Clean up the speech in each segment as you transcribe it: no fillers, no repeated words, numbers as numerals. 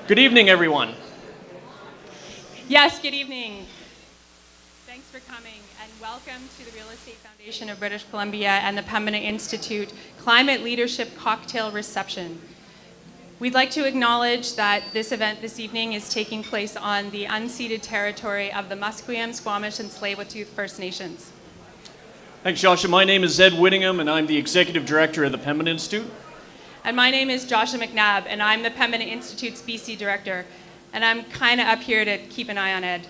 Good evening, everyone. Yes, good evening. Thanks for coming and welcome to the Real Estate Foundation of British Columbia and the Pembina Institute Climate Leadership Cocktail Reception. We'd like to acknowledge that this event this evening is taking place on the unceded territory of the Musqueam, Squamish, and Tsleil-Waututh First Nations. Thanks, Joshua. My name is Ed Whittingham, and I'm the Executive Director of the Pembina Institute. And my name is Joshua McNabb, and I'm the Pembina Institute's BC Director. And I'm kind of up here to keep an eye on Ed.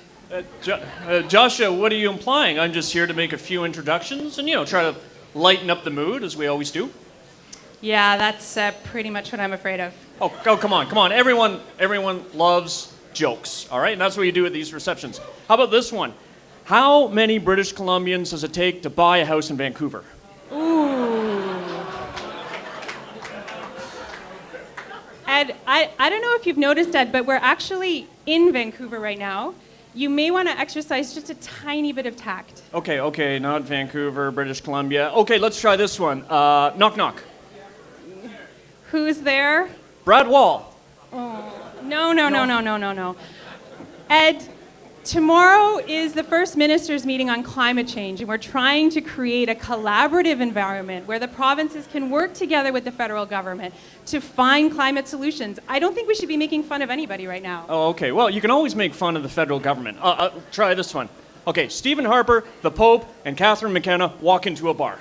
Joshua, what are you implying? I'm just here to make a few introductions and, try to lighten up the mood, as we always do. Yeah, that's pretty much what I'm afraid of. Oh, come on. Everyone loves jokes, all right? And that's what you do at these receptions. How about this one? How many British Columbians does it take to buy a house in Vancouver? Ooh. Ed, I don't know if you've noticed, Ed, but we're actually in Vancouver right now. You may want to exercise just a tiny bit of tact. Okay, not Vancouver, British Columbia. Okay, let's try this one. Knock, knock. Who's there? Brad Wall. Oh, no. Ed, tomorrow is the First Ministers' meeting on climate change, and we're trying to create a collaborative environment where the provinces can work together with the federal government to find climate solutions. I don't think we should be making fun of anybody right now. Oh, okay. Well, you can always make fun of the federal government. Try this one. Okay, Stephen Harper, the Pope, and Katherine McKenna walk into a bar.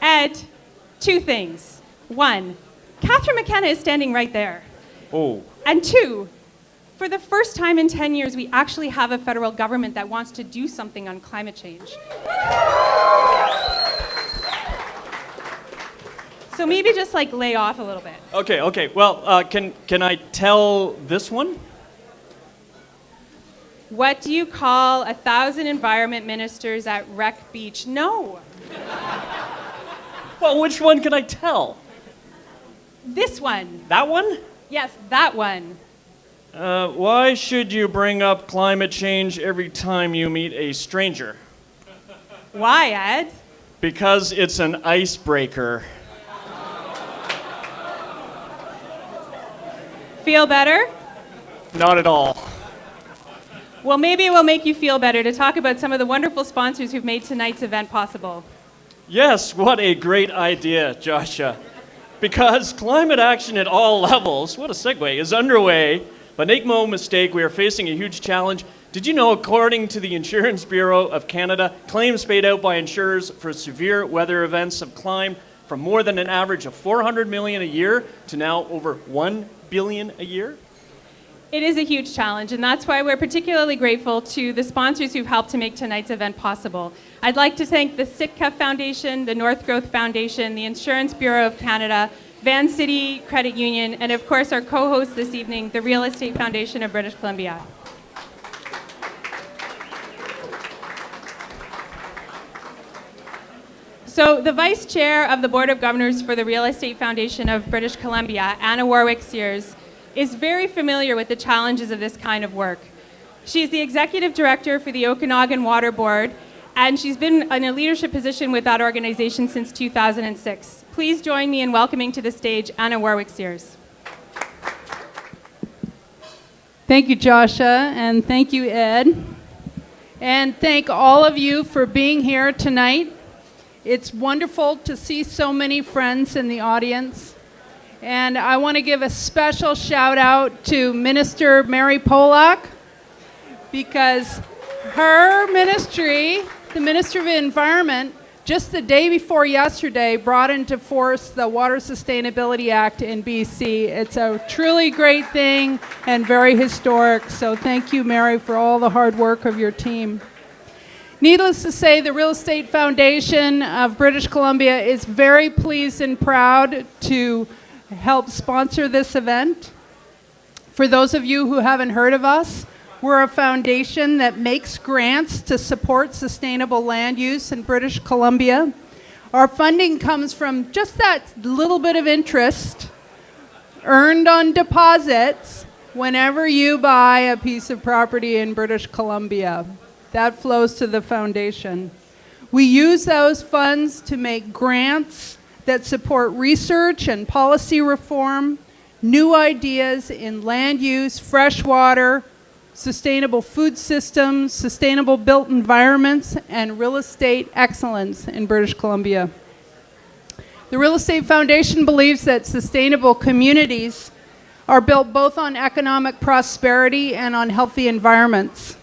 Ed, two things. One, Katherine McKenna is standing right there. Oh. And two, for the first time in 10 years, we actually have a federal government that wants to do something on climate change. So maybe just lay off a little bit. Okay. Well, can I tell this one? What do you call 1,000 environment ministers at Wreck Beach? No. Well, which one can I tell? This one. That one? Yes, that one. Why should you bring up climate change every time you meet a stranger? Why, Ed? Because it's an icebreaker. Feel better? Not at all. Well, maybe it will make you feel better to talk about some of the wonderful sponsors who've made tonight's event possible. Yes, what a great idea, Joshua. Because climate action at all levels, what a segue, is underway. But make no mistake, we are facing a huge challenge. Did you know, according to the Insurance Bureau of Canada, claims paid out by insurers for severe weather events have climbed from more than an average of $400 million a year to now over $1 billion a year? It is a huge challenge, and that's why we're particularly grateful to the sponsors who've helped to make tonight's event possible. I'd like to thank the Sitka Foundation, the North Growth Foundation, the Insurance Bureau of Canada, Van City Credit Union, and of course our co-host this evening, the Real Estate Foundation of British Columbia. So the Vice Chair of the Board of Governors for the Real Estate Foundation of British Columbia, Anna Warwick Sears, is very familiar with the challenges of this kind of work. She is the Executive Director for the Okanagan Water Board, and she's been in a leadership position with that organization since 2006. Please join me in welcoming to the stage Anna Warwick Sears. Thank you, Joshua, and thank you, Ed. And thank all of you for being here tonight. It's wonderful to see so many friends in the audience. And I want to give a special shout out to Minister Mary Polak, because her ministry, the Minister of Environment, just the day before yesterday brought into force the Water Sustainability Act in BC. It's a truly great thing and very historic. So thank you, Mary, for all the hard work of your team. Needless to say, the Real Estate Foundation of British Columbia is very pleased and proud to help sponsor this event. For those of you who haven't heard of us, we're a foundation that makes grants to support sustainable land use in British Columbia. Our funding comes from just that little bit of interest earned on deposits whenever you buy a piece of property in British Columbia. That flows to the foundation. We use those funds to make grants that support research and policy reform new ideas in land use, fresh water, sustainable food systems, sustainable built environments, and real estate excellence in British Columbia. The Real Estate Foundation believes that sustainable communities are built both on economic prosperity and on healthy environments.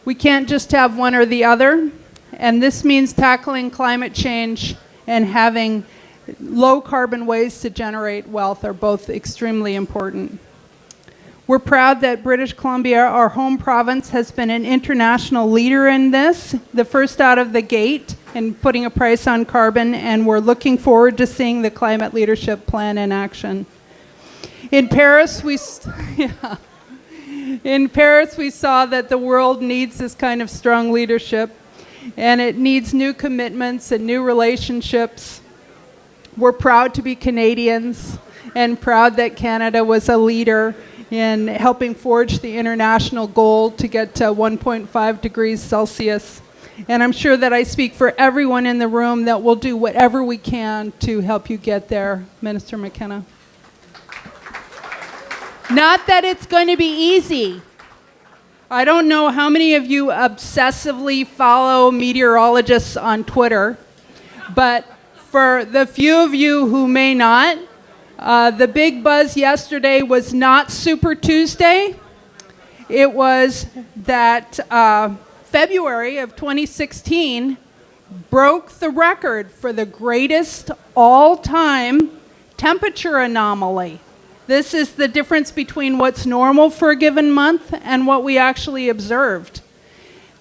We can't just have one or the other, and this means tackling climate change and having low carbon ways to generate wealth are both extremely important. We're proud that British Columbia, our home province, has been an international leader in this, the first out of the gate in putting a price on carbon, and we're looking forward to seeing the climate leadership plan in action. In Paris, we saw that the world needs this kind of strong leadership, and it needs new commitments and new relationships. We're proud to be Canadians and proud that Canada was a leader in helping forge the international goal to get to 1.5 degrees Celsius. And I'm sure that I speak for everyone in the room that we'll do whatever we can to help you get there, Minister McKenna. Not that it's going to be easy. I don't know how many of you obsessively follow meteorologists on Twitter, but for the few of you who may not, the big buzz yesterday was not Super Tuesday. It was that February of 2016 broke the record for the greatest all-time temperature anomaly. This is the difference between what's normal for a given month and what we actually observed.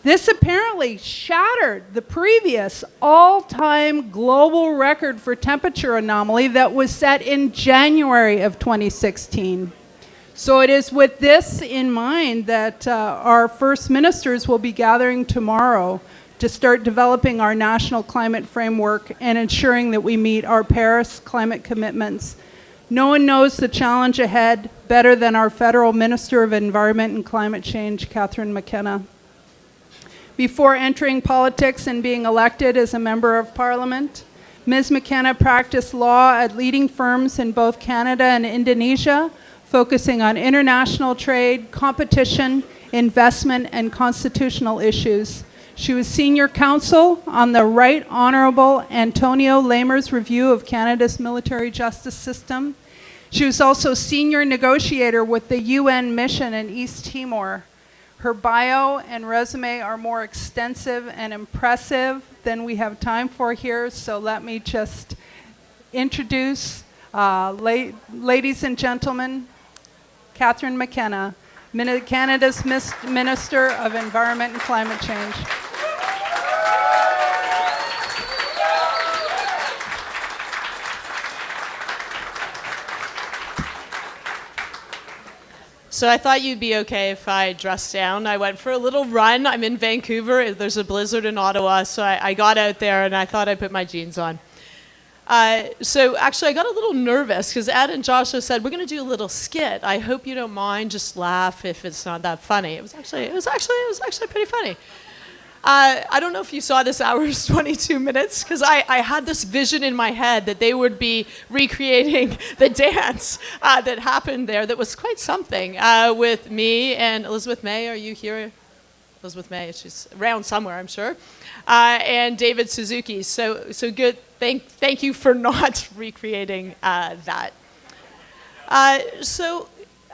This apparently shattered the previous all-time global record for temperature anomaly that was set in January of 2016. So it is with this in mind that our First Ministers will be gathering tomorrow to start developing our national climate framework and ensuring that we meet our Paris climate commitments. No one knows the challenge ahead better than our Federal Minister of Environment and Climate Change, Katherine McKenna. Before entering politics and being elected as a member of Parliament, Ms. McKenna practiced law at leading firms in both Canada and Indonesia, focusing on international trade, competition, investment, and constitutional issues. She was senior counsel on the Right Honourable Antonio Lamer's review of Canada's military justice system. She was also senior negotiator with the UN mission in East Timor. Her bio and resume are more extensive and impressive than we have time for here, so let me just introduce, ladies and gentlemen, Katherine McKenna, Canada's Minister of Environment and Climate Change. So I thought you'd be okay if I dressed down. I went for a little run. I'm in Vancouver. There's a blizzard in Ottawa, so I got out there and I thought I'd put my jeans on. So actually I got a little nervous because Ed and Joshua said, we're going to do a little skit. I hope you don't mind, just laugh if it's not that funny. It was actually pretty funny. I don't know if you saw this hour's 22 minutes, because I had this vision in my head that they would be recreating the dance that happened there that was quite something with me and Elizabeth May. Are you here? Elizabeth May, she's around somewhere, I'm sure. And David Suzuki. So good. Thank you for not recreating that.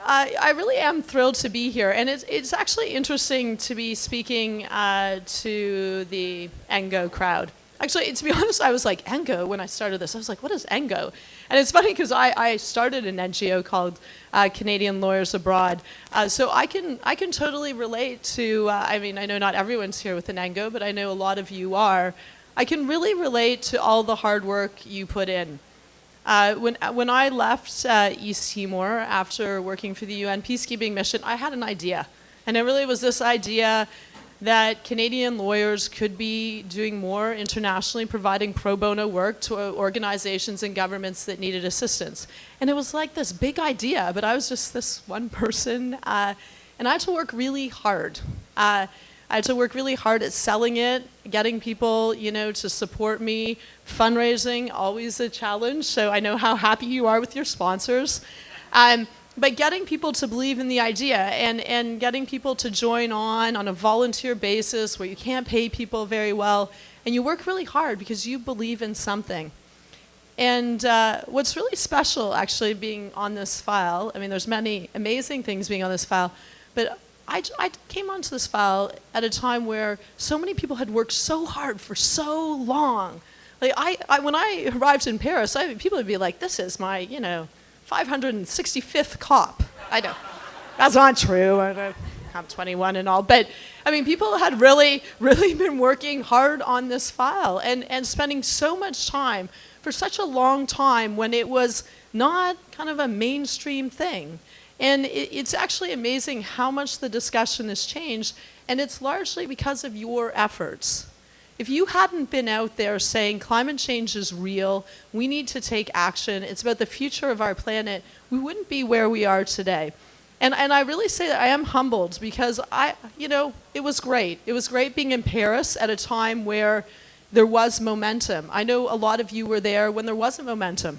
I really am thrilled to be here, and it's actually interesting to be speaking to the ENGO crowd. Actually, to be honest, I was like, ENGO, when I started this. I was like, what is ENGO? And it's funny because I started an NGO called Canadian Lawyers Abroad. So I can totally relate to, I know not everyone's here with an ENGO, but I know a lot of you are. I can really relate to all the hard work you put in. When I left East Timor after working for the UN peacekeeping mission, I had an idea. And it really was this idea that Canadian lawyers could be doing more internationally, providing pro bono work to organizations and governments that needed assistance. And it was like this big idea, but I was just this one person, and I had to work really hard. I had to work really hard at selling it, getting people, to support me. Fundraising, always a challenge, so I know how happy you are with your sponsors. But getting people to believe in the idea and getting people to join on a volunteer basis where you can't pay people very well, and you work really hard because you believe in something. And what's really special, actually, being on this file, I mean, there's many amazing things being on this file, but I came onto this file at a time where so many people had worked so hard for so long. Like, when I arrived in Paris, people would be like, this is my, 565th COP. I know, that's not true. I'm 21 and all, but I mean, people had really, really been working hard on this file and spending so much time for such a long time when it was not kind of a mainstream thing. And it's actually amazing how much the discussion has changed, and it's largely because of your efforts. If you hadn't been out there saying climate change is real, we need to take action, it's about the future of our planet, we wouldn't be where we are today. And I really say that I am humbled because it was great. It was great being in Paris at a time where there was momentum. I know a lot of you were there when there wasn't momentum.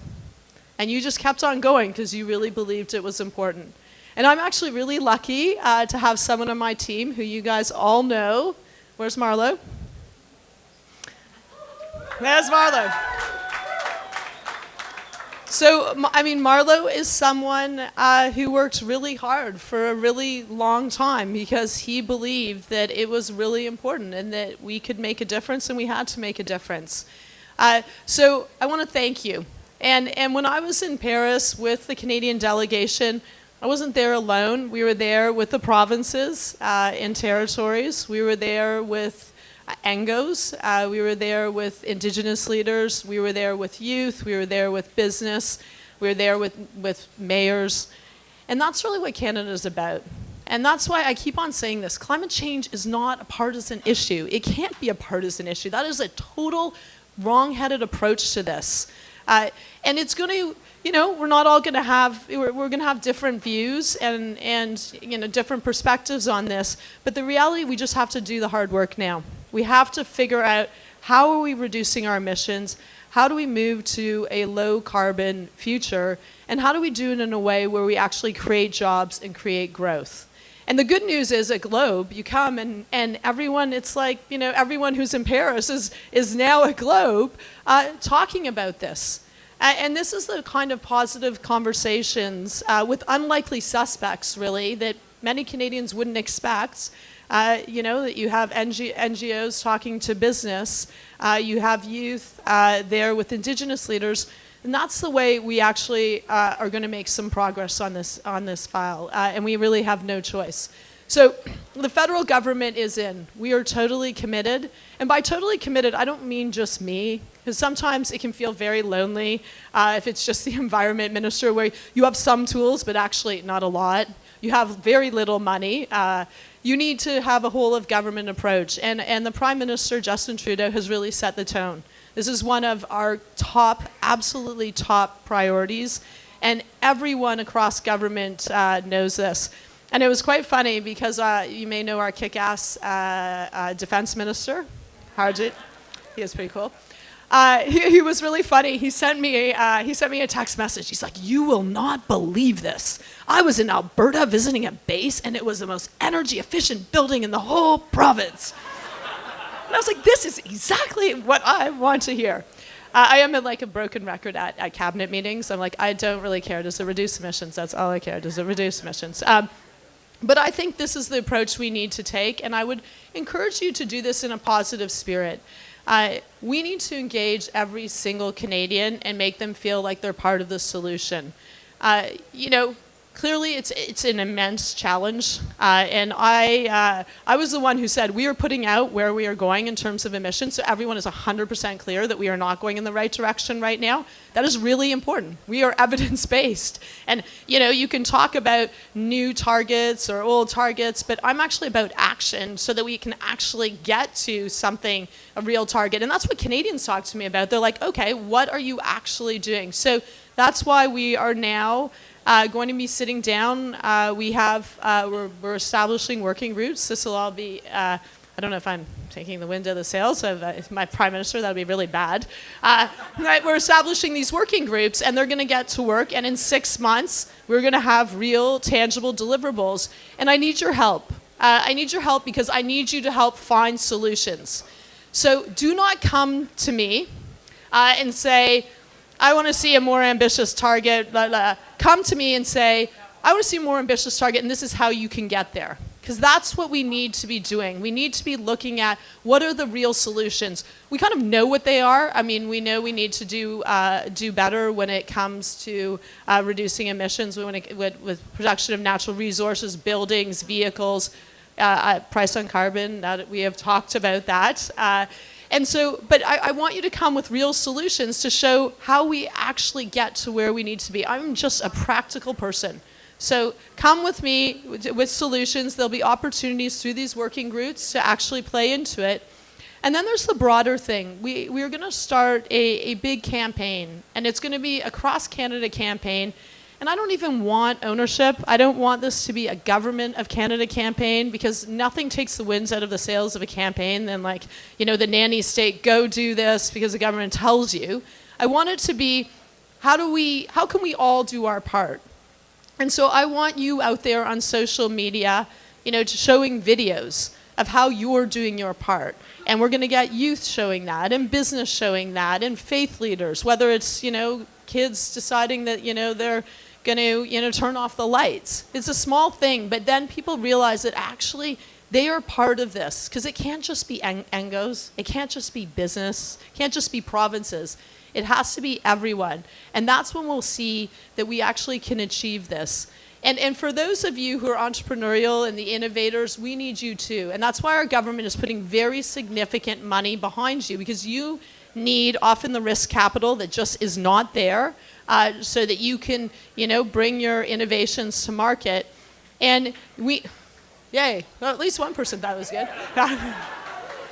And you just kept on going because you really believed it was important. And I'm actually really lucky to have someone on my team who you guys all know. Where's Marlo? There's Marlo. So, I mean, Marlo is someone who worked really hard for a really long time because he believed that it was really important and that we could make a difference and we had to make a difference. So I want to thank you. And when I was in Paris with the Canadian delegation, I wasn't there alone. We were there with the provinces and territories. We were there with NGOs. We were there with Indigenous leaders. We were there with youth. We were there with business. We were there with mayors. And that's really what Canada is about. And that's why I keep on saying this. Climate change is not a partisan issue. It can't be a partisan issue. That is a total wrong-headed approach to this. And it's going to, we're not all going to have, we're going to have different views and different perspectives on this. But the reality, we just have to do the hard work now. We have to figure out how are we reducing our emissions, how do we move to a low carbon future, and how do we do it in a way where we actually create jobs and create growth. And the good news is at Globe, you come and everyone, it's like, everyone who's in Paris is now at Globe talking about this. And this is the kind of positive conversations with unlikely suspects, really, that many Canadians wouldn't expect. That you have NGOs talking to business, you have youth there with Indigenous leaders, and that's the way we actually are going to make some progress on this file, and we really have no choice. So the federal government is in. We are totally committed, and by totally committed, I don't mean just me, because sometimes it can feel very lonely if it's just the environment minister, where you have some tools, but actually not a lot. You have very little money. You need to have a whole of government approach. And the Prime Minister, Justin Trudeau, has really set the tone. This is one of our absolutely top priorities. And everyone across government knows this. And it was quite funny because you may know our kick-ass defense minister, Harjit. He is pretty cool. He was really funny. He sent me a text message. He's like, "You will not believe this. I was in Alberta visiting a base, and it was the most energy efficient building in the whole province." And I was like, this is exactly what I want to hear. I am like a broken record at cabinet meetings. I'm like, I don't really care. Does it reduce emissions? That's all I care. Does it reduce emissions? But I think this is the approach we need to take, and I would encourage you to do this in a positive spirit. We need to engage every single Canadian and make them feel like they're part of the solution. Clearly it's an immense challenge, and I was the one who said we are putting out where we are going in terms of emissions, so everyone is 100% clear that we are not going in the right direction right now. That is really important. We are evidence-based, and you can talk about new targets or old targets, but I'm actually about action so that we can actually get to something, a real target, and that's what Canadians talk to me about. They're like, okay, what are you actually doing? So that's why we are now going to be sitting down. We're establishing working groups. This will all be I don't know if I'm taking the wind out of the sails of my prime minister. That would be really bad. Right, we're establishing these working groups, and they're going to get to work. And in 6 months, we're going to have real, tangible deliverables. And I need your help. I need your help because I need you to help find solutions. So do not come to me and say, I want to see a more ambitious target. Blah, blah. Come to me and say, I want to see a more ambitious target, and this is how you can get there. Because that's what we need to be doing. We need to be looking at what are the real solutions. We kind of know what they are. I mean, we know we need to do better when it comes to reducing emissions, with production of natural resources, buildings, vehicles, price on carbon. That we have talked about that. But I want you to come with real solutions to show how we actually get to where we need to be. I'm just a practical person. So come with me with solutions. There'll be opportunities through these working groups to actually play into it. And then there's the broader thing. We're going to start a big campaign, and it's going to be a cross-Canada campaign. And I don't even want ownership. I don't want this to be a government of Canada campaign, because nothing takes the winds out of the sails of a campaign than, like, you know, the nanny state, go do this because the government tells you. I want it to be, how can we all do our part? And so I want you out there on social media, you know, showing videos of how you're doing your part. And we're going to get youth showing that, and business showing that, and faith leaders, whether it's, you know, kids deciding that, you know, they're going to, you know, turn off the lights. It's a small thing, but then people realize that actually they are part of this, because it can't just be Angos, it can't just be business, it can't just be provinces. It has to be everyone. And that's when we'll see that we actually can achieve this. And for those of you who are entrepreneurial and the innovators, we need you too. And that's why our government is putting very significant money behind you, because you need often the risk capital that just is not there, so that you can, you know, bring your innovations to market. And yay, well, at least one person thought it was good.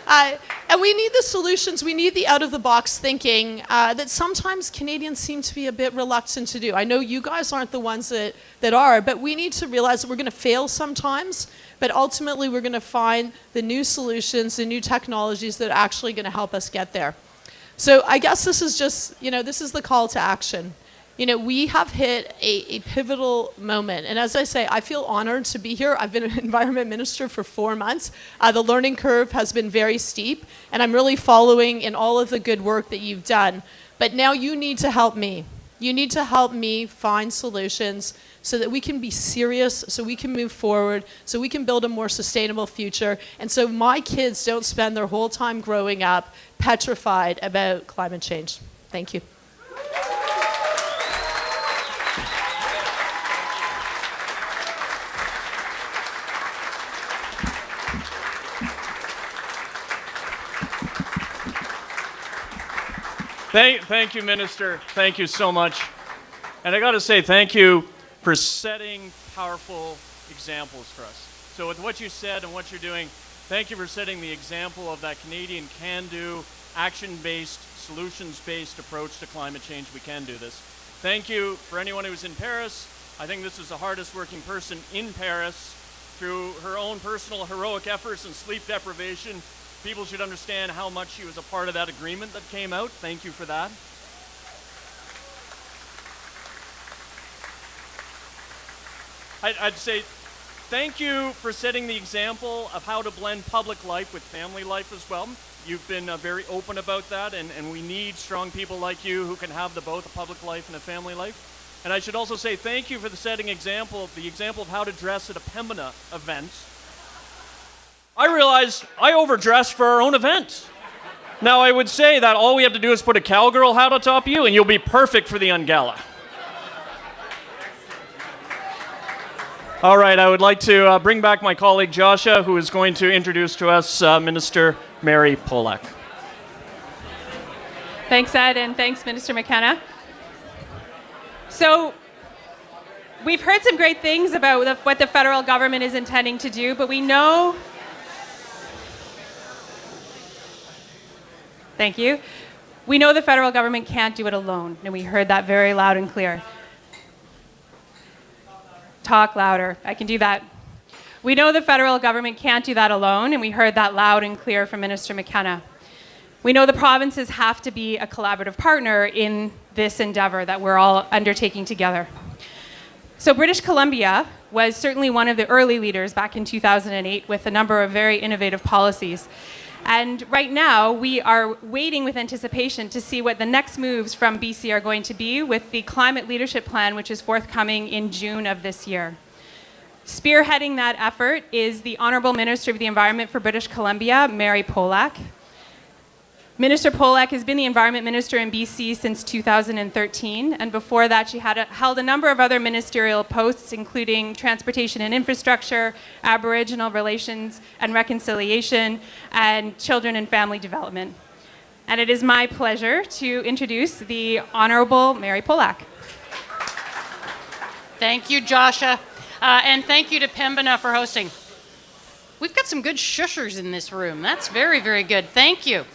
And we need the solutions, we need the out-of-the-box thinking that sometimes Canadians seem to be a bit reluctant to do. I know you guys aren't the ones that are, but we need to realize that we're going to fail sometimes, but ultimately we're going to find the new solutions, the new technologies that are actually going to help us get there. So I guess this is just, you know, this is the call to action. You know, we have hit a pivotal moment. And as I say, I feel honored to be here. I've been an environment minister for 4 months. The learning curve has been very steep, and I'm really following in all of the good work that you've done. But now you need to help me. You need to help me find solutions so that we can be serious, so we can move forward, so we can build a more sustainable future, and so my kids don't spend their whole time growing up petrified about climate change. Thank you. Thank you, Minister. Thank you so much. And I got to say thank you for setting powerful examples for us. So with what you said and what you're doing, thank you for setting the example of that Canadian can-do, action-based, solutions-based approach to climate change. We can do this. Thank you for anyone who's in Paris. I think this is the hardest working person in Paris. Through her own personal heroic efforts and sleep deprivation, people should understand how much she was a part of that agreement that came out. Thank you for that. I'd say thank you for setting the example of how to blend public life with family life as well. You've been very open about that, and we need strong people like you who can have both a public life and a family life. And I should also say thank you for the example of how to dress at a Pembina event. I realized I overdressed for our own event. Now I would say that all we have to do is put a cowgirl hat on top of you and you'll be perfect for the Ungala. All right, I would like to bring back my colleague Joshua, who is going to introduce to us Minister Mary Polak. Thanks, Ed, and thanks, Minister McKenna. So, we've heard some great things about what the federal government is intending to do, but we know... Thank you. We know the federal government can't do it alone, and we heard that very loud and clear. Talk louder. I can do that. We know the federal government can't do that alone, and we heard that loud and clear from Minister McKenna. We know the provinces have to be a collaborative partner in this endeavor that we're all undertaking together. So British Columbia was certainly one of the early leaders back in 2008 with a number of very innovative policies. And right now, we are waiting with anticipation to see what the next moves from BC are going to be with the Climate Leadership Plan, which is forthcoming in June of this year. Spearheading that effort is the Honourable Minister of the Environment for British Columbia, Mary Polak. Minister Polak has been the Environment Minister in BC since 2013, and before that she held a number of other ministerial posts, including Transportation and Infrastructure, Aboriginal Relations and Reconciliation, and Children and Family Development. And it is my pleasure to introduce the Honourable Mary Polak. Thank you, Joshua, and thank you to Pembina for hosting. We've got some good shushers in this room. That's very, very good. Thank you.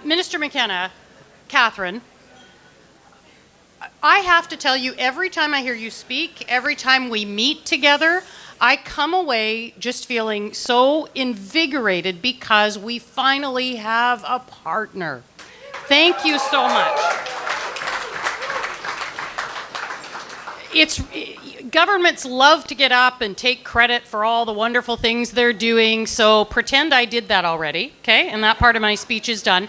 Minister McKenna, Katherine, I have to tell you, every time I hear you speak, every time we meet together, I come away just feeling so invigorated because we finally have a partner. Thank you so much. Governments love to get up and take credit for all the wonderful things they're doing, so pretend I did that already, okay? And that part of my speech is done.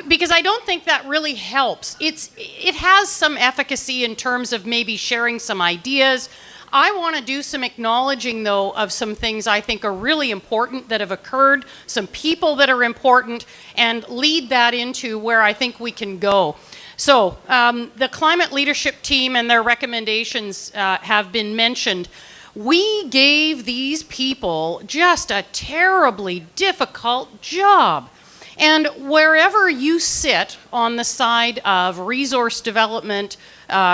Because I don't think that really helps. It has some efficacy in terms of maybe sharing some ideas. I want to do some acknowledging, though, of some things I think are really important that have occurred, some people that are important, and lead that into where I think we can go. So the climate leadership team and their recommendations have been mentioned. We gave these people just a terribly difficult job. And wherever you sit on the side of resource development,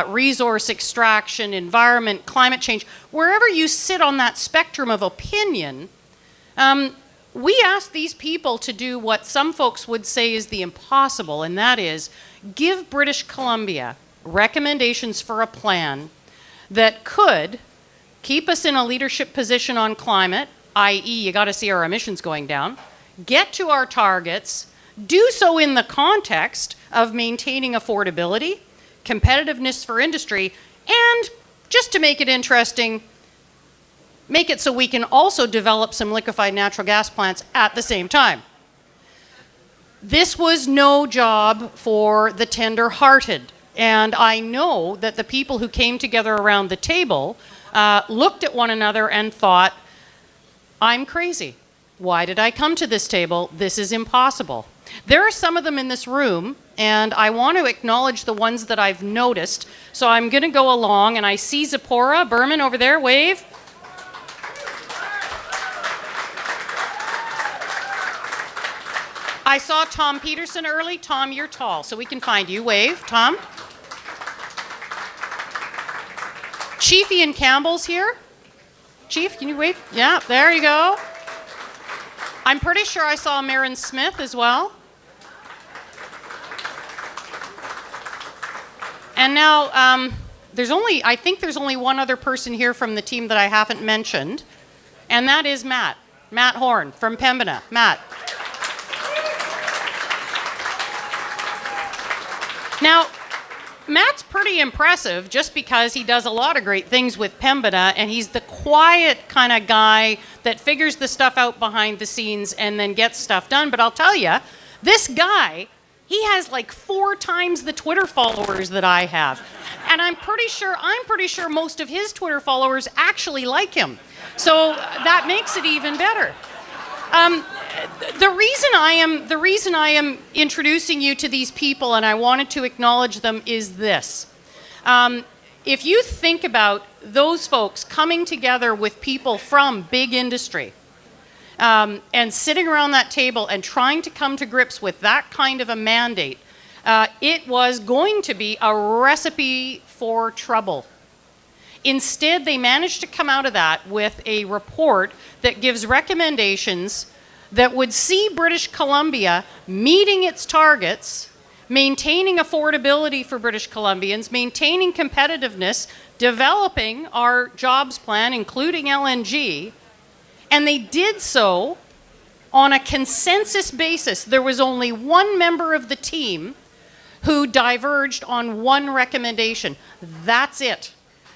resource extraction, environment, climate change, wherever you sit on that spectrum of opinion, we asked these people to do what some folks would say is the impossible, and that is give British Columbia recommendations for a plan that could keep us in a leadership position on climate, i.e. you got to see our emissions going down, get to our targets, do so in the context of maintaining affordability, competitiveness for industry, and just to make it interesting, make it so we can also develop some liquefied natural gas plants at the same time. This was no job for the tender-hearted, and I know that the people who came together around the table looked at one another and thought, I'm crazy. Why did I come to this table? This is impossible. There are some of them in this room, and I want to acknowledge the ones that I've noticed, so I'm going to go along, and I see Zipporah Berman over there, wave. I saw Tom Peterson early. Tom, you're tall, so we can find you. Wave, Tom. Chief Ian Campbell's here. Chief, can you wave? Yeah, there you go. I'm pretty sure I saw Marin Smith as well. And now, I think there's only one other person here from the team that I haven't mentioned, and that is Matt Horn from Pembina. Matt. Now, Matt's pretty impressive just because he does a lot of great things with Pembina, and he's the quiet kind of guy that figures the stuff out behind the scenes and then gets stuff done. But I'll tell you, this guy, he has like 4 times the Twitter followers that I have. And I'm pretty sure most of his Twitter followers actually like him. So that makes it even better. The reason I am introducing you to these people, and I wanted to acknowledge them, is this. If you think about those folks coming together with people from big industry and sitting around that table and trying to come to grips with that kind of a mandate, it was going to be a recipe for trouble. Instead, they managed to come out of that with a report that gives recommendations that would see British Columbia meeting its targets, maintaining affordability for British Columbians, maintaining competitiveness, developing our jobs plan, including LNG, And they did so on a consensus basis. There was only one member of the team who diverged on one recommendation. That's it.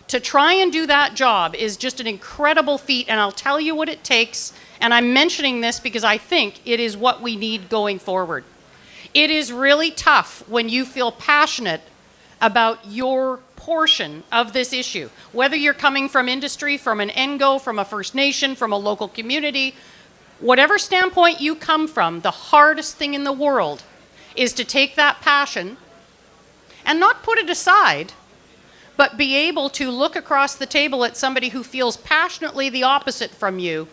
To try and do that job is just an incredible feat, and I'll tell you what it takes, and I'm mentioning this because I think it is what we need going forward. It is really tough when you feel passionate about your portion of this issue, whether you're coming from industry, from an NGO, from a First Nation, from a local community, whatever standpoint you come from, the hardest thing in the world is to take that passion and not put it aside, but be able to look across the table at somebody who feels passionately the opposite from you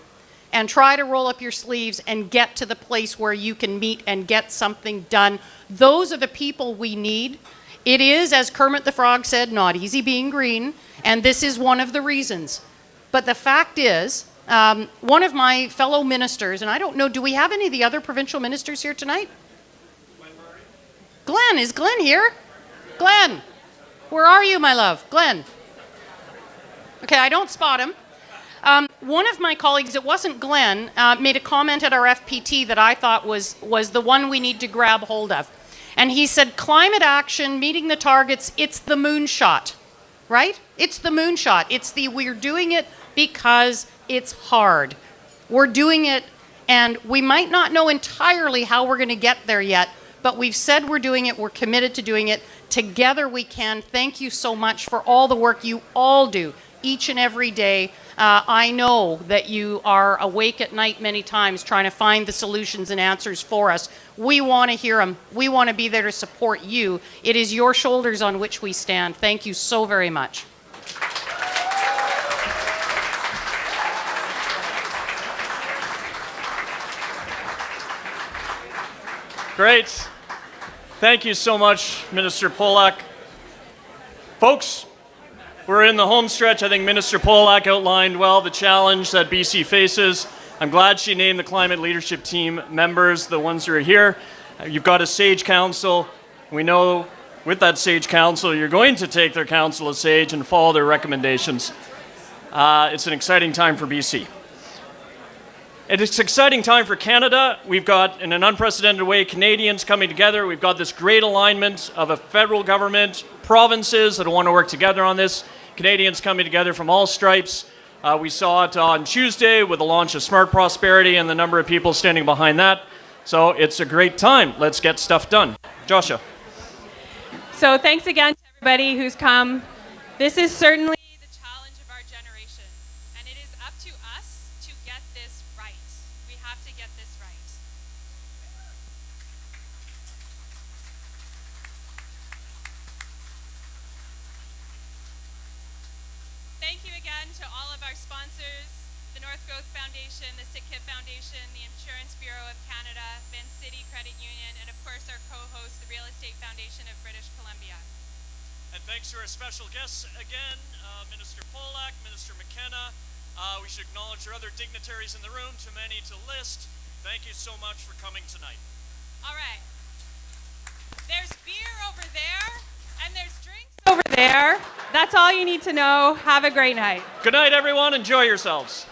and try to roll up your sleeves and get to the place where you can meet and get something done. Those are the people we need. It is, as Kermit the Frog said, not easy being green, and this is one of the reasons. But the fact is, one of my fellow ministers, and I don't know, do we have any of the other provincial ministers here tonight? Glenn, is Glenn here? Glenn, where are you, my love? Glenn. Okay, I don't spot him. One of my colleagues, it wasn't Glenn, made a comment at our FPT that I thought was the one we need to grab hold of. And he said, climate action, meeting the targets, it's the moonshot, right? It's the moonshot. It's the we're doing it because it's hard. We're doing it, and we might not know entirely how we're going to get there yet, but we've said we're doing it. We're committed to doing it. Together we can. Thank you so much for all the work you all do each and every day. I know that you are awake at night many times trying to find the solutions and answers for us. We want to hear them. We want to be there to support you. It is your shoulders on which we stand. Thank you so very much. Great. Thank you so much, Minister Polak. Folks, we're in the home stretch. I think Minister Polak outlined well the challenge that BC faces. I'm glad she named the climate leadership team members, the ones who are here. You've got a sage council. We know with that sage council, you're going to take their counsel as sage and follow their recommendations. It's an exciting time for BC. It's an exciting time for Canada. We've got, in an unprecedented way, Canadians coming together. We've got this great alignment of a federal government, provinces that want to work together on this, Canadians coming together from all stripes. We saw it on Tuesday with the launch of Smart Prosperity and the number of people standing behind that. So it's a great time. Let's get stuff done. Joshua. So thanks again to everybody who's come. This is certainly the challenge of our generation, and it is up to us to get this right. We have to get this right. Thank you again to all of our sponsors, the North Growth Foundation, the Sitkip Foundation, the Insurance Bureau of Canada, Van City Credit Union, and of course our co-host, the Real Estate Foundation of British Columbia. And thanks to our special guests again, Minister Polak, Minister McKenna. We should acknowledge our other dignitaries in the room, too many to list. Thank you so much for coming tonight. All right. There's beer over there, and there's drinks over there. That's all you need to know. Have a great night. Good night, everyone. Enjoy yourselves.